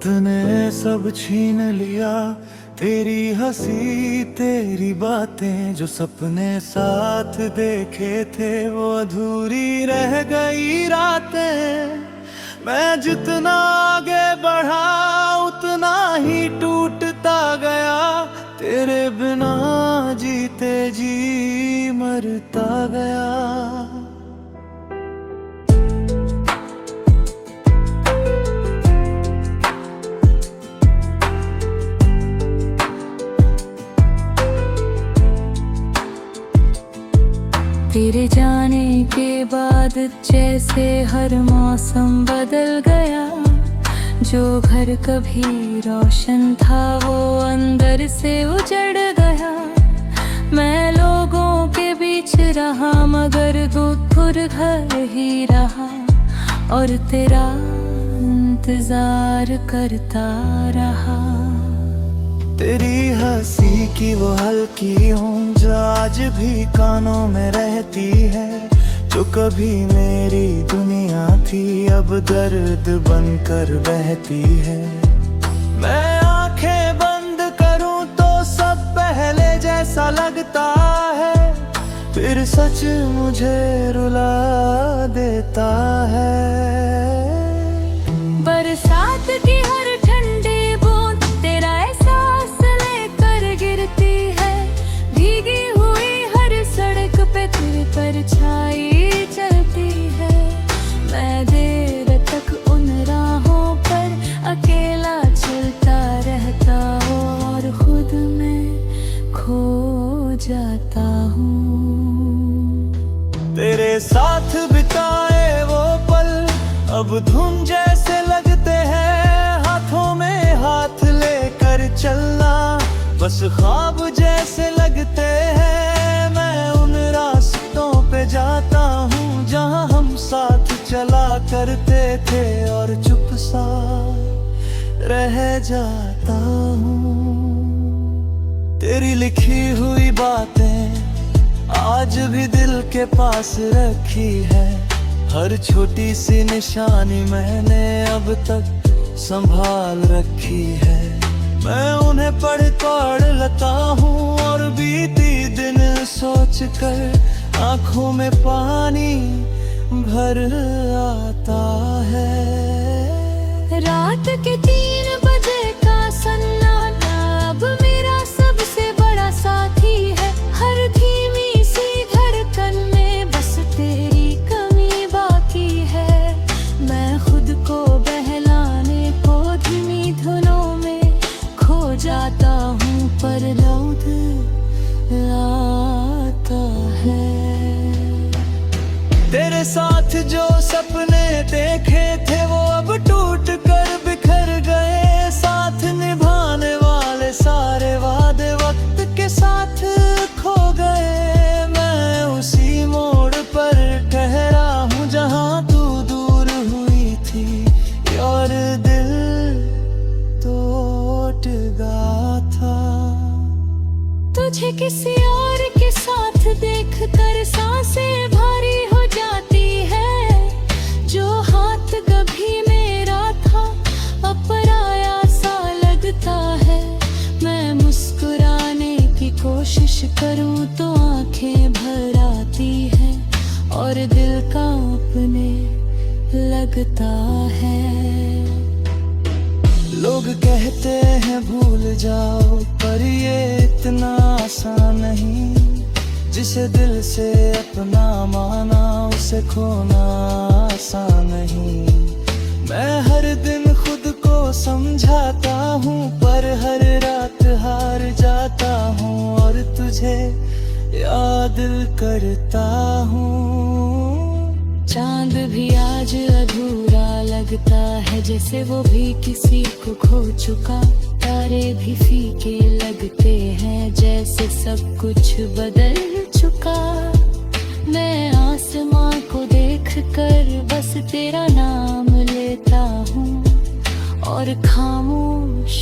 वक्त ने सब छीन लिया, तेरी हंसी तेरी बातें, जो सपने साथ देखे थे वो अधूरी रह गई रातें। मैं जितना आगे बढ़ा उतना ही टूटता गया, तेरे बिना जीते जी मरता गया। तेरे जाने के बाद जैसे हर मौसम बदल गया, जो घर कभी रोशन था वो अंदर से उजड़ गया। मैं लोगों के बीच रहा मगर दूर घर ही रहा, और तेरा इंतजार करता रहा। तेरी हंसी की वो हल्की गूंज आज भी कानों में रहती है, जो कभी मेरी दुनिया थी अब दर्द बनकर बहती है। मैं आंखें बंद करूं तो सब पहले जैसा लगता है, फिर सच मुझे रुला देता है। बरसात की हर ठंडी बूंद तेरा एहसास लेकर गिरती है, भीगी हुई हर सड़क पे तेरी परछाई चलती है। मैं देर तक उन राहों पर अकेला चलता रहता हूँ, और खुद में खो जाता हूँ। तेरे साथ बिताए वो पल अब धुन जैसे लगते हैं, हाथों में हाथ लेकर चलना बस ख्वाब जैसे लगते हैं। मैं उन रास्तों पे जाता हूँ जहाँ हम साथ चला करते थे, और चुप सा रह जाता हूँ। तेरी लिखी हुई बातें आज भी दिल के पास रखी है, हर छोटी सी निशानी मैंने अब तक संभाल रखी है। मैं उन्हें पढ़ लेता हूँ और बीती दिन सोच कर आँखों में पानी भर आता है। रात के 3 बजे का सन्नाटा अब मेरा सबसे बड़ा साथी है, हर धीमी सी धड़कन में बस तेरी कमी बाकी है। मैं खुद को बहलाने को धीमी धुनों में खो जाता हूँ, पर लौट आता है। तेरे साथ जो सपने देखे थे वो अब टूट कर बिखर गए, साथ निभाने वाले सारे वादे वक्त के साथ खो गए। मैं उसी मोड़ पर ठहरा हूँ जहाँ तू दूर हुई थी, और दिल टूट गया था। तुझे किसी और के साथ देख कर सांसें भारी हो जाती है, जो हाथ कभी मेरा था अब पराया सा लगता है। मैं मुस्कुराने की कोशिश करूं तो आंखें भर आती हैं, और दिल कांपने लगता है। लोग कहते हैं भूल जाओ, पर ये इतना आसान नहीं। जिसे दिल से अपना माना उसे खोना आसान नहीं। मैं हर दिन खुद को समझाता हूँ, पर हर रात हार जाता हूँ, और तुझे याद करता हूँ। चांद भी आज अधूरा लगता है, जैसे वो भी किसी को खो चुका। तारे भी फीके लगते हैं, जैसे सब कुछ बदल चुका। मैं आसमां को देखकर बस तेरा नाम लेता हूँ, और खामोश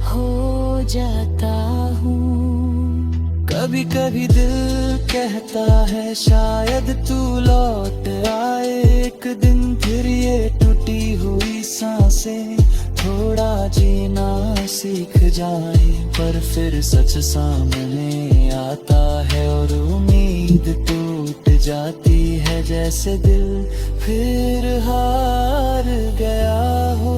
हो जाता हूँ। कभी कभी दिल कहता है शायद तू लौट आए एक दिन, फिर ये टूटी हुई सांसें थोड़ा जीना सीख जाए, पर फिर सच सामने आता है और उम्मीद टूट जाती है, जैसे दिल फिर हार गया हो।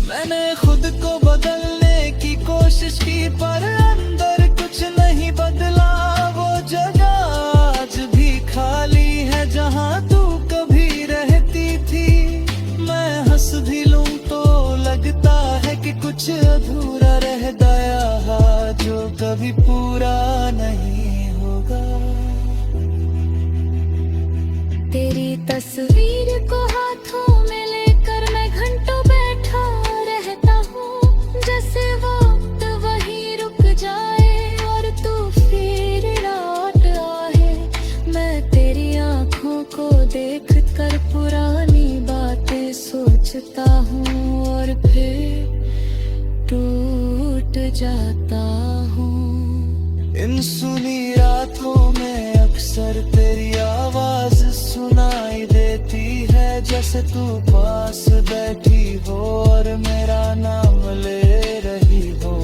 मैंने खुद को बदलने की कोशिश की, पर अंदर कुछ नहीं बदला। वो जगह आज भी खाली है जहाँ तू कभी रहती थी। मैं हंस भी लूं तो लगता है कि कुछ अधूरा रह गया, जो कभी पूरा नहीं होगा। तेरी तस्वीर को हाथों में लेकर मैं घंटों बैठा रहता हूँ, जैसे वक्त वहीं रुक जाए और तू फिर लौट आए। मैं तेरी आँखों को देख कर पुरानी बातें सोचता हूँ और फिर टूट जाता हूँ। इन सुनी रातों में अक्सर तेरी आवाज सुनाई देती है, जैसे तू पास बैठी हो और मेरा नाम ले रही हो।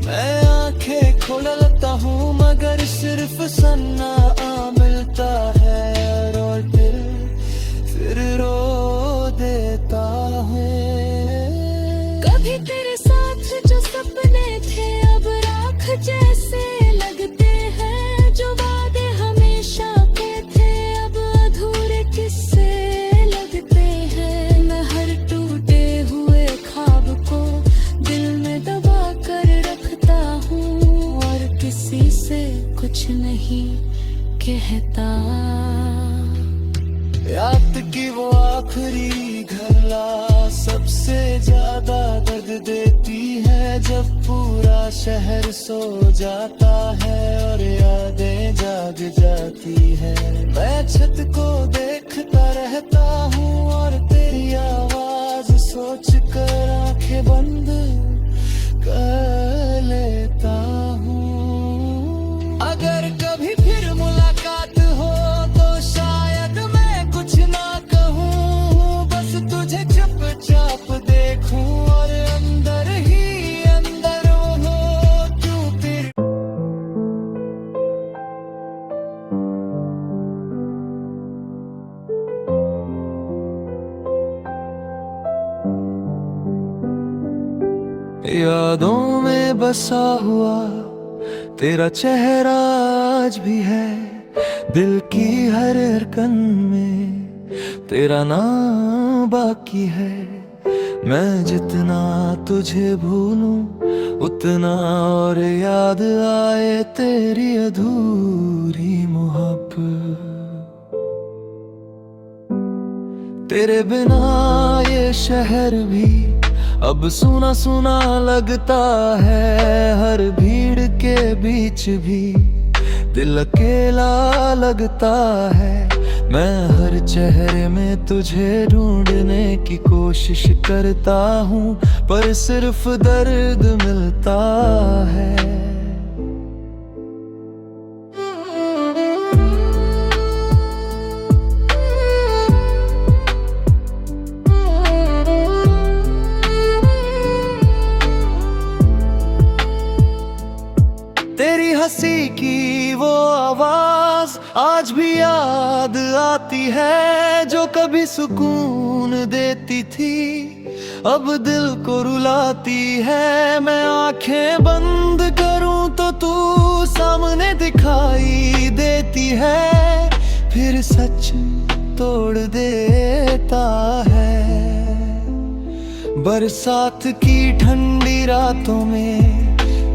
मैं आंखें खोलता हूँ मगर सिर्फ सन्ना मिलता है, और फिर रो देता हूँ। कभी तेरे साथ जो सपने थे अब राख जैसे लगते हैं, जो वादे हमेशा के थे अब अधूरे किस्से लगते हैं। मैं हर टूटे हुए ख्वाब को दिल में दबा कर रखता हूँ और किसी से कुछ नहीं कहता। याद की वो आखिरी घरला सबसे ज्यादा दर्द देती है, जब पूरा शहर सो जाता है और यादें जाग जाती है। मैं छत को देखता रहता हूँ और तेरी आवाज सोच कर आंखें बंद कर लेता हूँ। अगर कभी फिर मुलाकात हो तो शायद मैं कुछ ना कहूँ, बस तुझे चुपचाप देखूं और अंदर ही अंदर हो क्यों तेरी। यादों में बसा हुआ तेरा चेहरा आज भी है, दिल की हर धड़कन में तेरा नाम बाकी है। मैं जितना तुझे भूलूं उतना और याद आए तेरी अधूरी मोहब्बत। तेरे बिना ये शहर भी अब सुना सुना लगता है, हर भीड़ के बीच भी दिल अकेला लगता है। मैं हर चेहरे में तुझे ढूंढने की कोशिश करता हूँ, पर सिर्फ दर्द मिलता है। तेरी हंसी की वो आवाज आज भी याद आती है, जो कभी सुकून देती थी अब दिल को रुलाती है। मैं आंखें बंद करूं तो तू सामने दिखाई देती है, फिर सच तोड़ देता है। बरसात की ठंडी रातों में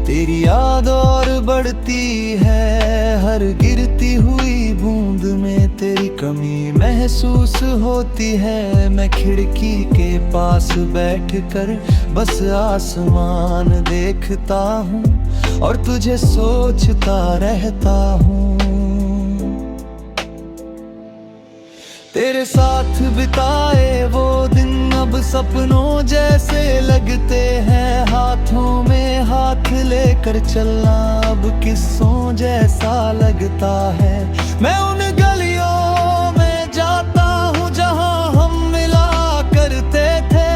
तेरी याद और बढ़ती है, हर गिरती हुई बूंद में तेरी कमी महसूस होती है। मैं खिड़की के पास बैठकर बस आसमान देखता हूँ और तुझे सोचता रहता हूँ। तेरे साथ बिताए वो दिन अब सपनों जैसे लगते हैं, हाथों में हाथ लेकर चलना अब किस्सों जैसा लगता है। मैं उन गलियों में जाता हूँ जहाँ हम मिला करते थे,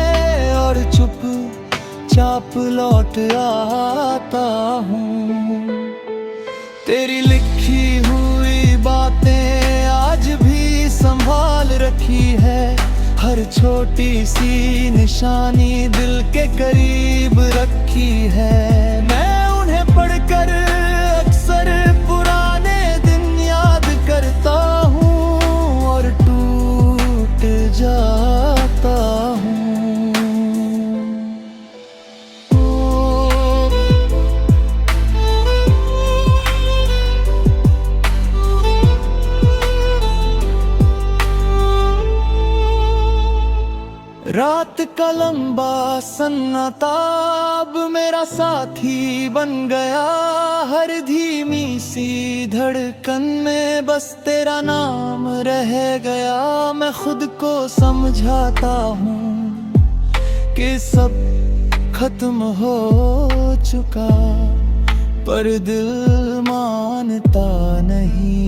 लौट आता हूँ। तेरी लिखी हुई बातें आज भी संभाल रखी है, हर छोटी सी निशानी दिल के करीब रखी है। मैं उन्हें पढ़कर अक्सर पुराने दिन याद करता हूँ और टूट जाता हूँ। रात का लंबा सन्नाटा अब मेरा साथी बन गया, हर धीमी सी धड़कन में बस तेरा नाम रह गया। मैं खुद को समझाता हूँ कि सब खत्म हो चुका, पर दिल मानता नहीं।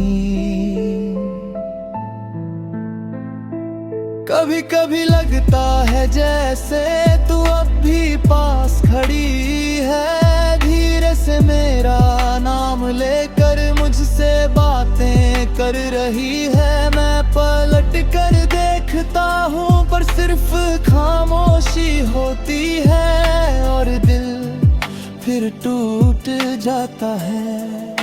कभी कभी लगता है जैसे तू अब भी पास खड़ी है, धीरे से मेरा नाम लेकर मुझसे बातें कर रही है। मैं पलट कर देखता हूँ पर सिर्फ खामोशी होती है और दिल फिर टूट जाता है।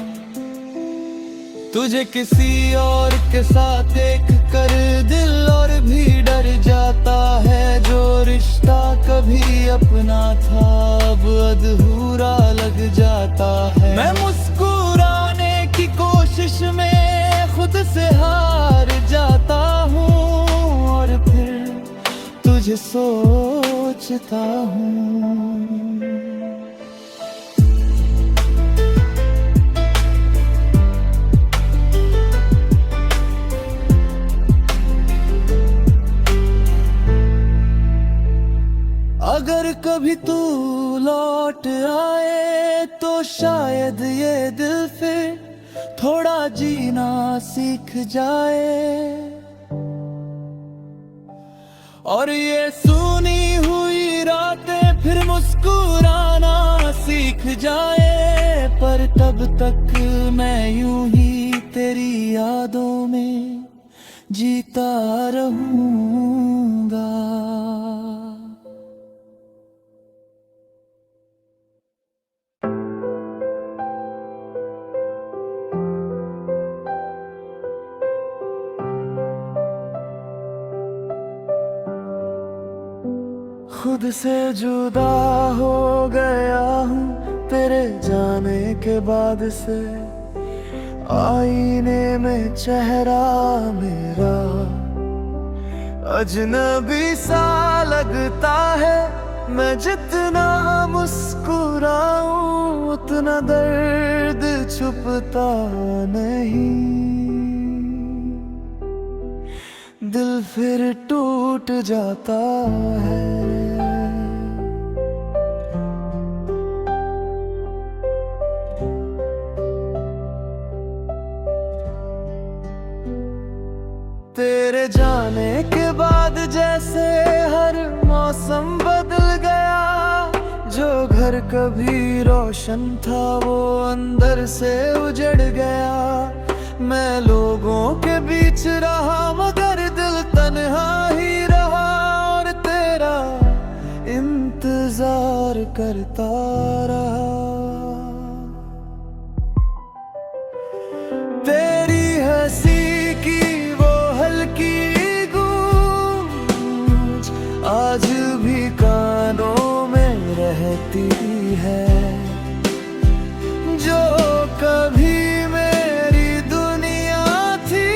तुझे किसी और के साथ देख कर दिल और भी डर जाता है, जो रिश्ता कभी अपना था अब अधूरा लग जाता है। मैं मुस्कुराने की कोशिश में खुद से हार जाता हूँ और फिर तुझे सोचता हूँ। अगर कभी तू लौट आए तो शायद ये दिल फिर थोड़ा जीना सीख जाए और ये सुनी हुई रातें फिर मुस्कुराना सीख जाए। पर तब तक मैं यूं ही तेरी यादों में जीता रहूंगा। खुद से जुदा हो गया हूँ तेरे जाने के बाद से, आईने में चेहरा मेरा अजनबी सा लगता है। मैं जितना मुस्कुराऊं उतना दर्द छुपता नहीं, दिल फिर टूट जाता है। तेरे जाने के बाद जैसे हर मौसम बदल गया, जो घर कभी रोशन था वो अंदर से उजड़ गया। मैं लोगों के बीच रहा मगर दिल तन्हा ही रहा और तेरा इंतजार करता रहा। तेरी हंसी की वो हल्की गूंज आज भी कानों में रहती है, जो कभी मेरी दुनिया थी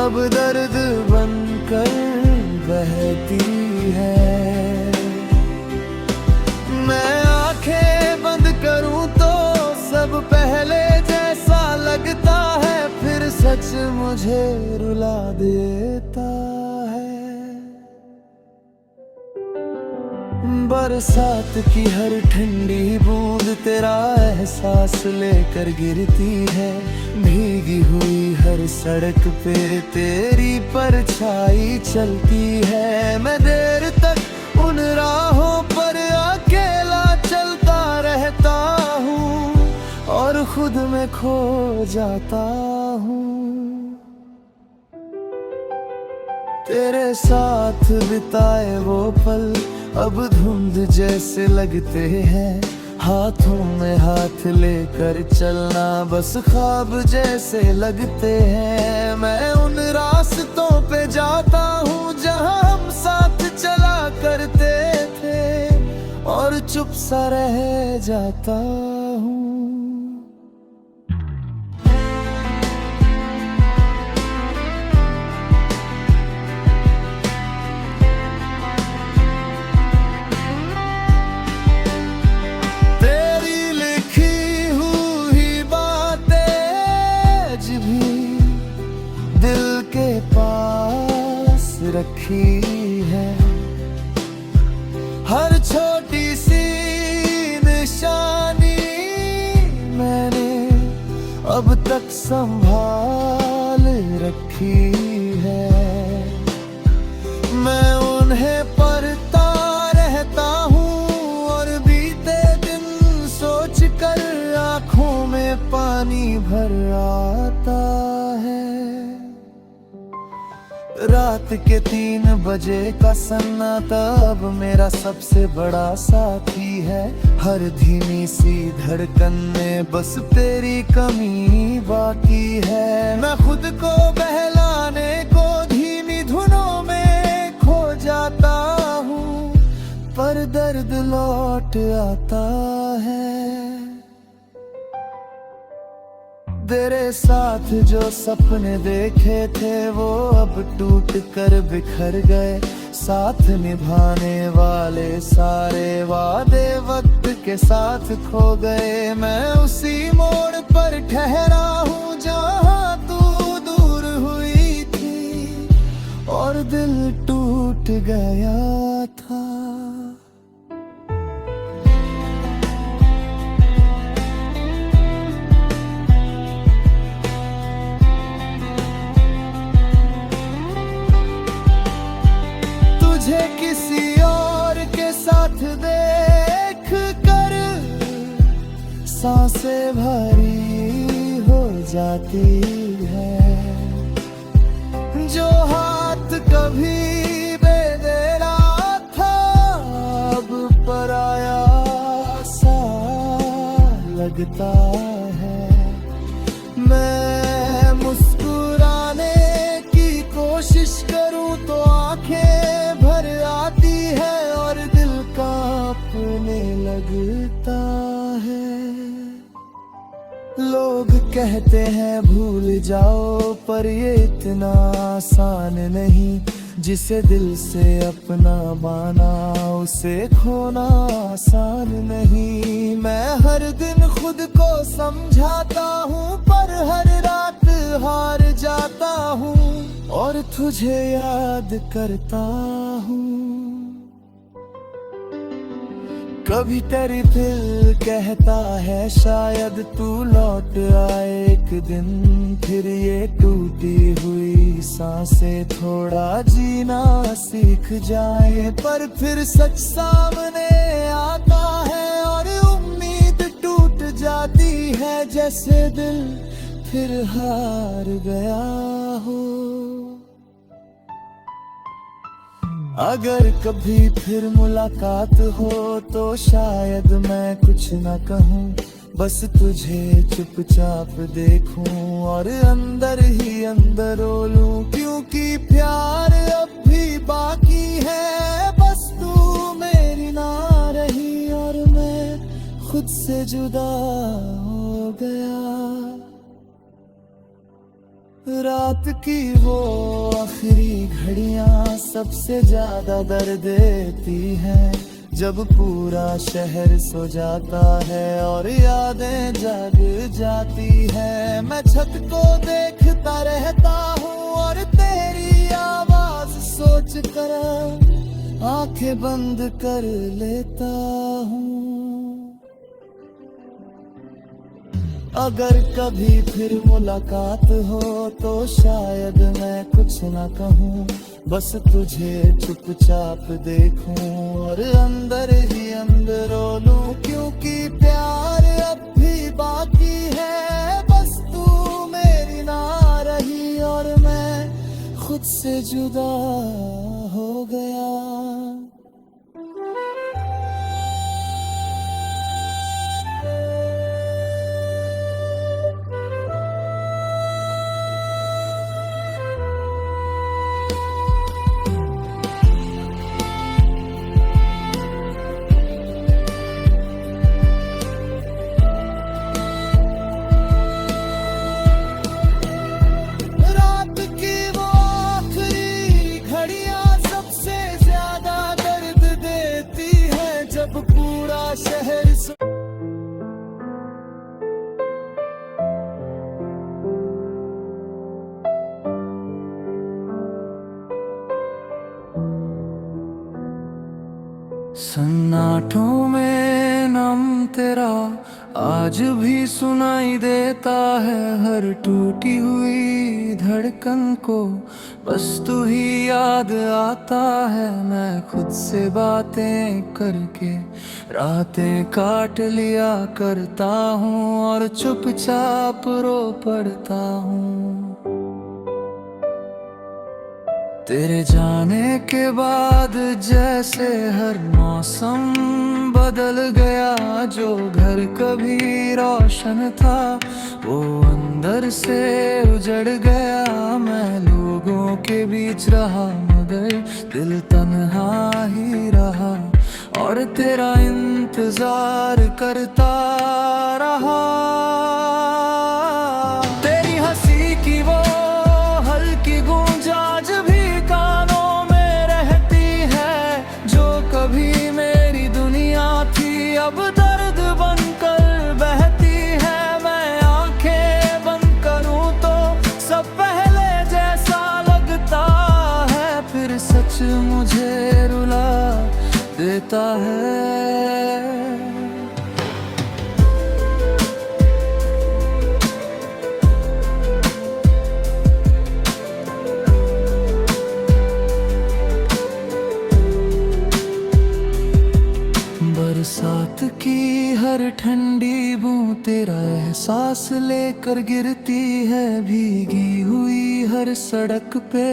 अब दर्द बनकर बहती है। मैं आंखें बंद करूं तो सब पहले जैसा लगता है, फिर सच मुझे रुला देता है। बरसात की हर ठंडी बूंद तेरा एहसास लेकर गिरती है, भीगी हुई हर सड़क पे तेरी परछाई चलती है। मैं देर तक उन राहों पर खुद में खो जाता हूँ। तेरे साथ बिताए वो पल अब धुंध जैसे लगते हैं, हाथों में हाथ लेकर चलना बस ख्वाब जैसे लगते हैं। मैं उन रास्तों पे जाता हूँ जहाँ हम साथ चला करते थे, और चुप सा रह जाता हूँ। रखी है हर छोटी सी निशानी मैंने अब तक संभाल रखी है। मैं उन्हें पढ़ता रहता हूँ और बीते दिन सोच कर आँखों में पानी भर आता है। रात के 3 बजे का सन्नाटा अब मेरा सबसे बड़ा साथी है। हर धीमी सी धड़कन में बस तेरी कमी बाकी है। मैं खुद को बहलाने को धीमी धुनों में खो जाता हूँ, पर दर्द लौट आता है। तेरे साथ जो सपने देखे थे वो अब टूट कर बिखर गए। साथ निभाने वाले सारे वादे वक्त के साथ खो गए। मैं उसी मोड़ पर ठहरा हूँ जहाँ तू दूर हुई थी, और दिल टूट गया था। तुझे किसी और के साथ देख कर सांसें भारी हो जाती है। जो हाथ कभी बेदेरा था अब पराया सा लगता है। मैं मुस्कुराने की कोशिश करूं तो आंखें भर आती है और दिल कांपने लगता है। लोग कहते हैं भूल जाओ, पर ये इतना आसान नहीं। जिसे दिल से अपना माना उसे खोना आसान नहीं। मैं हर दिन खुद को समझाता हूँ, पर हर रात हार जाता हूँ और तुझे याद करता हूँ। कभी तेरी दिल कहता है शायद तू लौट आए एक दिन। फिर ये टूटी हुई सांसें थोड़ा जीना सीख जाए। पर फिर सच सामने आता है और उम्मीद टूट जाती है, जैसे दिल फिर हार गया हो। अगर कभी फिर मुलाकात हो तो शायद मैं कुछ न कहूँ, बस तुझे चुपचाप देखूं और अंदर ही अंदर रो लूं। क्योंकि प्यार अब भी बाकी है, बस तू मेरी ना रही और मैं खुद से जुदा हो गया। रात की वो आखिरी घड़ियां सबसे ज्यादा दर्द देती हैं, जब पूरा शहर सो जाता है और यादें जाग जाती है। मैं छत को देखता रहता हूँ और तेरी आवाज सोच कर आंखें बंद कर लेता हूँ। अगर कभी फिर मुलाकात हो तो शायद मैं कुछ न कहूँ, बस तुझे चुपचाप देखूं और अंदर ही अंदर रो लूं। क्योंकि प्यार अब भी बाकी है, से जुदा हो गया। रात की वो आखिरी घड़ियां सबसे ज्यादा दर्द देती है, जब पूरा शहर सन्नाटों में नाम तेरा आज भी सुनाई देता है। हर टूटी हुई धड़कन को बस तू ही याद आता है। मैं खुद से बातें करके रातें काट लिया करता हूँ और चुपचाप रो पड़ता हूँ। तेरे जाने के बाद जैसे हर मौसम बदल गया। जो घर कभी रोशन था वो अंदर से उजड़ गया। मैं लोगों के बीच रहा मगर दिल तन्हा ही रहा, और तेरा इंतजार करता रहा। तेरी हंसी की वो हल्की गूंज आज भी कानों में रहती है। जो कभी मेरी दुनिया थी अब दर्द बनकर बहती है। मैं आंखें बंद करूं तो सब पहले जैसा लगता है, फिर सच मुझे रुला देता है। बरसात की हर ठंडी बूंद तेरा एहसास लेकर गिरती है। भीगी हुई हर सड़क पे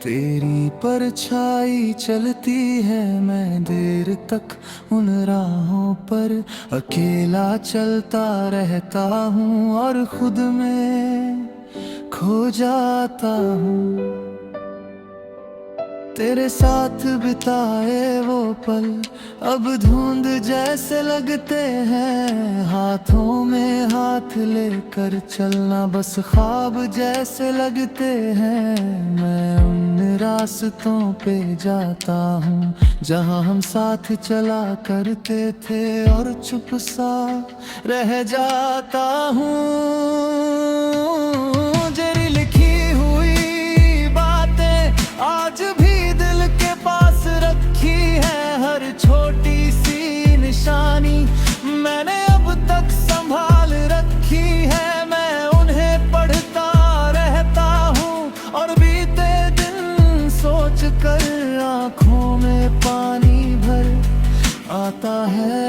तेरी परछाई चलती है। मैं देर तक उन राहों पर अकेला चलता रहता हूँ और खुद में खो जाता हूँ। तेरे साथ बिताए वो पल अब धुंध जैसे लगते हैं। हाथों में हाथ लेकर चलना बस ख्वाब जैसे लगते हैं। मैं उन रास्तों पे जाता हूँ जहाँ हम साथ चला करते थे, और चुप सा रह जाता हूँ। तेरी लिखी हुई बातें आज भी दिल के पास रखी है। हर छोटी सी निशानी मैंने अब तक संभाल रखी है। मैं उन्हें पढ़ता रहता हूँ और बीते दिन सोच कर आँखों में पानी भर आता है।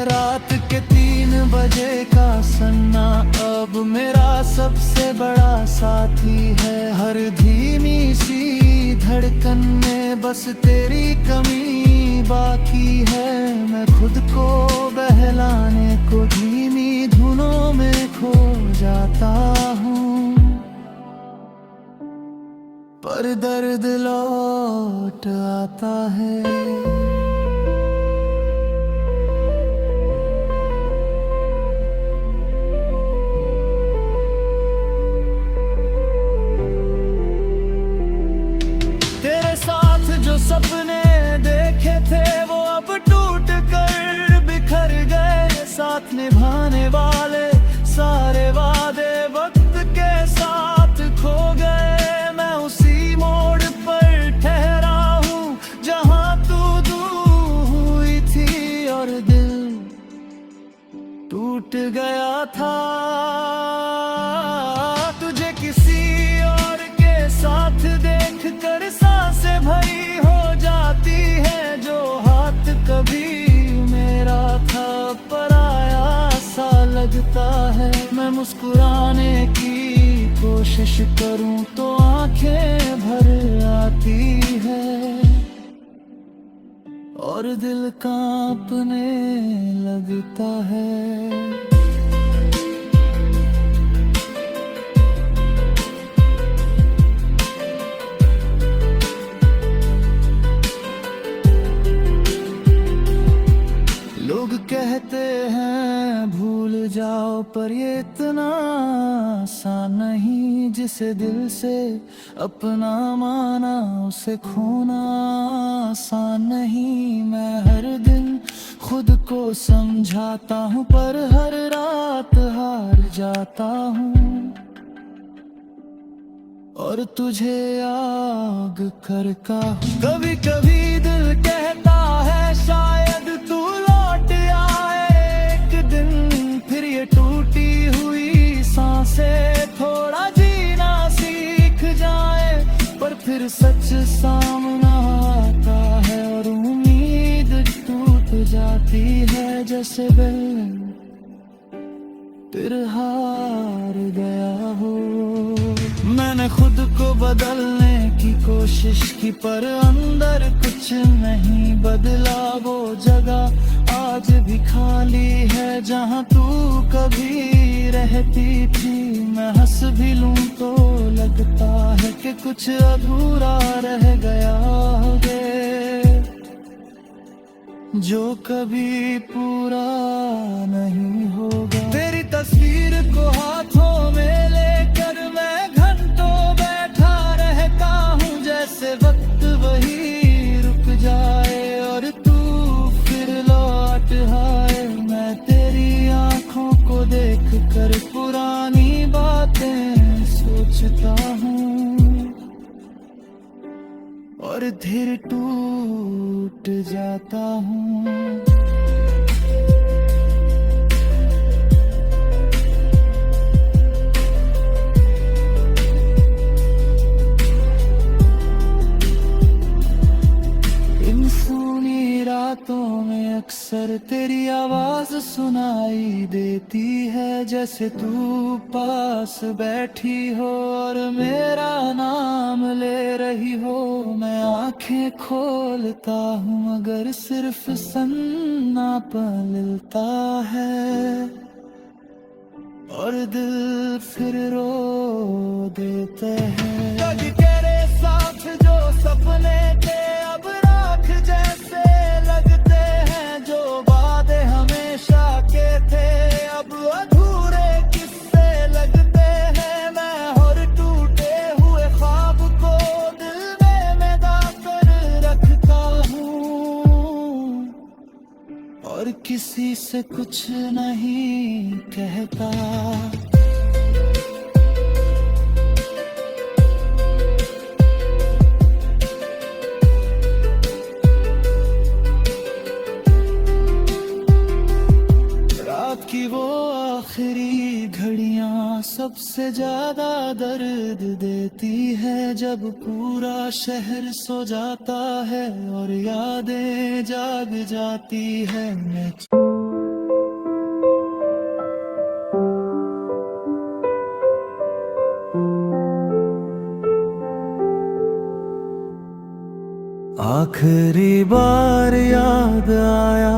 रात के 3 बजे का सन्ना अब मेरा सबसे बड़ा साथी है। हर धीमी सी धड़कन में बस तेरी कमी बाकी है। मैं खुद को बहलाने को धीमी धुनों में खो जाता हूँ, पर दर्द लौट आता है। जो सपने देखे थे वो अब टूट कर बिखर गए। साथ निभाने वाले सारे वादे वक्त के साथ खो गए। मैं उसी मोड़ पर ठहरा हूँ जहाँ तू दूर हुई थी, और दिल टूट गया था। तुझे किसी और के साथ देख कर सांसें भरी हो जाती है। जो हाथ कभी मेरा था पराया सा लग लगता है। मैं मुस्कुराने की कोशिश करूं तो आंखें भर आती है और दिल कांपने लगता है। लोग कहते हैं भूल जाओ, पर ये इतना आसान नहीं। जिसे दिल से अपना माना उसे खोना आसान नहीं। मैं हर दिन खुद को समझाता हूँ, पर हर रात हार जाता हूँ और तुझे याद करता हूँ। कभी कभी दिल कहता है शायद तू लौट आए एक दिन। फिर ये टूटी हुई सांसें थोड़ा जीना सीख जाए, पर फिर सच सामना आता है और उम्मीद टूट जाती है। जैसे दिल फिर हार गया हो। मैंने खुद को बदलने की कोशिश की, पर अंदर कुछ नहीं बदला। वो जगह आज भी खाली है जहाँ तू कभी रहती थी। मैं हंस भी लूं तो लगता है कि कुछ अधूरा रह गया है जो कभी पूरा नहीं होगा। तेरी तस्वीर को हाथों में लेकर मैं घंटों बैठा रहता हूँ। जैसे वक्त वही रुक जाए और तू फिर लौट आए। मैं तेरी आंखों को देख कर पुरानी बातें सोचता हूँ और धीरे टूट जाता हूँ। इन सूनी रातों में अक्सर तेरी आवाज सुनाई देती है। जैसे तू पास बैठी हो और मेरा नाम ले रही हो। मैं आंखें खोलता हूँ मगर सिर्फ सन्नापन मिलता है और दिल फिर रो देते हैं। कभी तेरे साथ जो सपने थे अब राख जैसे लगते हैं। जो वादे हमेशा के थे अब अधूरे किस्से लगते हैं। मैं हर टूटे हुए ख्वाब को दिल में मैदा कर रखता हूँ और किसी से कुछ नहीं कहता। रात की वो आखिरी घड़ियां सबसे ज्यादा दर्द देती है। जब पूरा शहर सो जाता है और यादें जाग जाती है। मैं आखिरी बार याद आया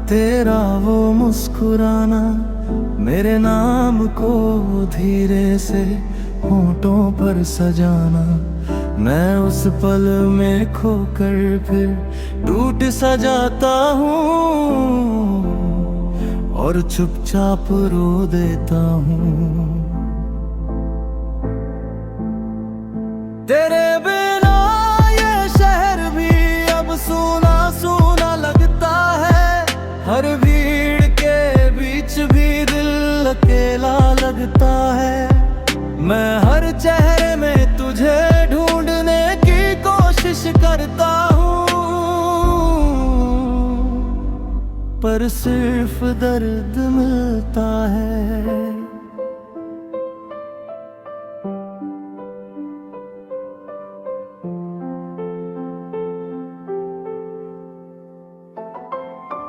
तेरा वो मुस्कुराना। मेरे नाम को धीरे से होठों पर सजाना। मैं उस पल में खोकर फिर टूट सा जाता हूँ और चुपचाप रो देता हूँ। तेरे बिना ये शहर भी अब सूना सूना लगता है। हर भीड़ के बीच भी दिल अकेला लगता है। मैं हर चेहरे में तुझे ढूंढने की कोशिश करता हूँ, पर सिर्फ दर्द मिलता है।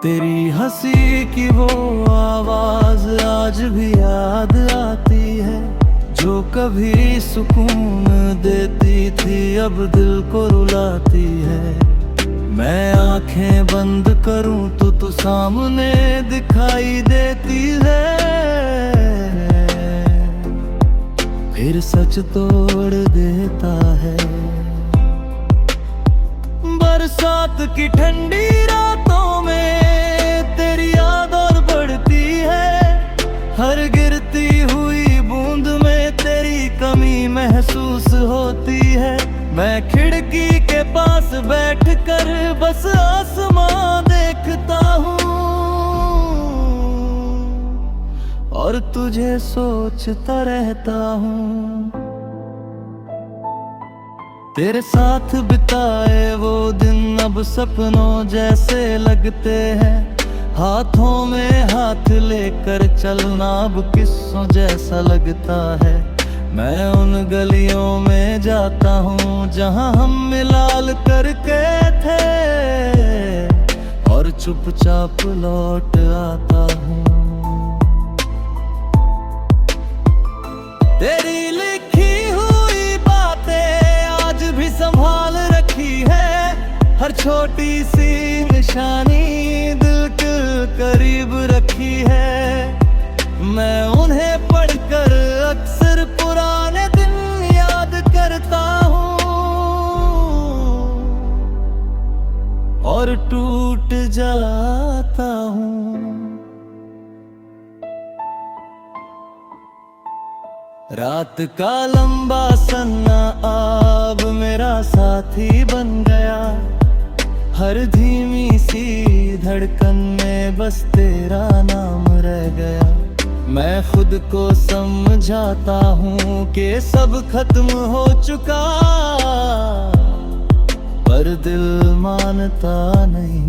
तेरी हंसी की वो आवाज आज कभी सुकून देती थी अब दिल को रुलाती है। मैं आंखें बंद करूं तो तू सामने दिखाई देती है। फिर सच तोड़ देता है। बरसात की ठंडी रातों में तेरी याद और बढ़ती है। हर गिरती हुई बूंद में तेरी कमी महसूस होती है। मैं खिड़की के पास बैठकर बस आसमां देखता हूँ और तुझे सोचता रहता हूँ। तेरे साथ बिताए वो दिन अब सपनों जैसे लगते हैं। हाथों में हाथ लेकर चलना अब किस्सों जैसा लगता है। मैं उन गलियों में जाता हूँ जहाँ हम मिलाल करके थे और चुपचाप लौट आता हूँ। तेरी लिखी हुई बातें आज भी संभाल रखी है। हर छोटी सी निशानी दिल के करीब रखी है। मैं उन्हें पढ़कर अक्सर पुराने दिन याद करता हूँ और टूट जाता हूँ। रात का लंबा सन्ना अब मेरा साथी बन गया। हर धीमी सी धड़कन में बस तेरा नाम रह गया। मैं खुद को समझाता हूँ कि सब खत्म हो चुका, पर दिल मानता नहीं।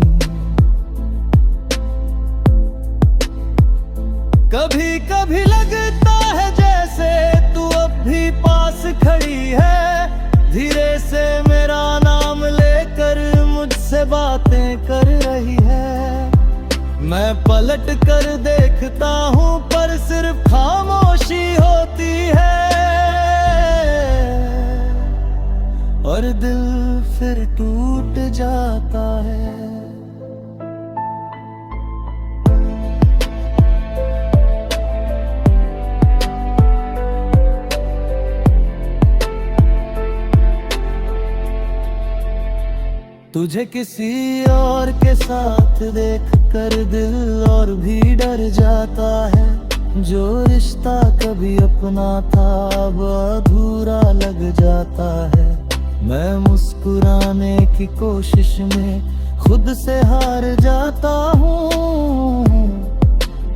कभी कभी लगता है जैसे तू अब भी पास खड़ी है। धीरे से मेरा नाम लेकर मुझसे बातें कर रही है। मैं पलट कर देखता हूँ पर सिर्फ खामोशी होती है और दिल फिर टूट जाता है। तुझे किसी और के साथ देख कर दिल और भी डर जाता है। जो रिश्ता कभी अपना था अब अधूरा लग जाता है। मैं मुस्कुराने की कोशिश में खुद से हार जाता हूँ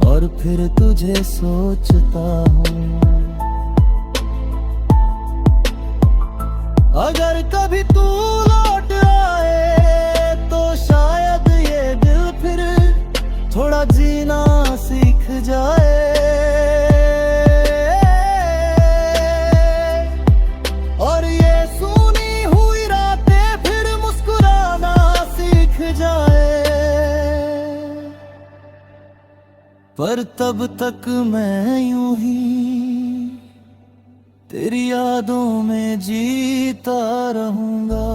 और फिर तुझे सोचता हूँ। अगर कभी तू लौट आए तो शायद ये दिल फिर थोड़ा जीना सीख जाए और ये सूनी हुई रातें फिर मुस्कुराना सीख जाए। पर तब तक मैं यूं ही तेरी यादों में जीता रहूंगा।